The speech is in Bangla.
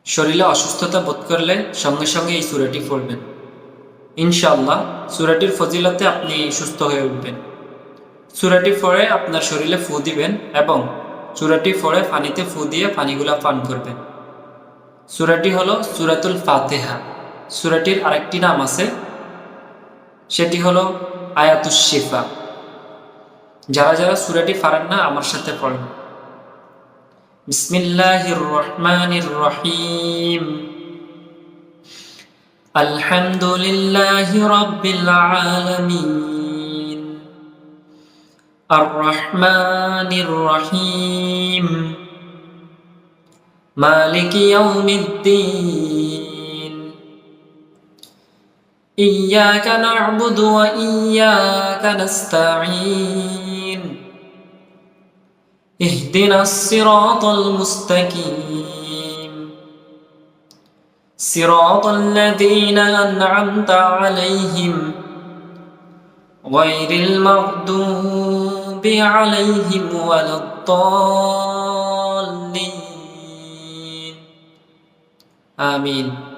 শরীরে অসুস্থতা বোধ করলে সঙ্গে সঙ্গে এই সূরাটি পড়বেন। ইনশাআল্লাহ সূরাটির ফজিলতে আপনি সুস্থ হয়ে উঠবেন। সূরাটি পড়ে আপনার শরীরে ফু দিবেন এবং সূরাটি পড়ে পানিতে ফু দিয়ে পানিগুলা পান করবেন। সূরাটি হলো সূরাতুল ফাতিহা। সূরাটির আরেকটি নাম আছে, সেটি হলো আয়াতুশ শিফা। যারা যারা সূরাটি পারেন না আমার সাথে পড়েন। বিসমিল্লাহির রহমানির রহিম। আলহামদুলিল্লাহি রাব্বিল আলামিন। আর রহমানির রহিম। মালিকি ইয়াউমিদ্দিন। ইয়্যাকা না'বুদু ওয়া ইয়্যাকা নাস্তাঈন। ইহদিনাস সিরাতাল মুস্তাকিম। সিরাতাল লাযীনা আন'আমতা আলাইহিম গায়রিল মাগদুবি আলাইহিম ওয়ালাদ-দাল্লিন। আমিন।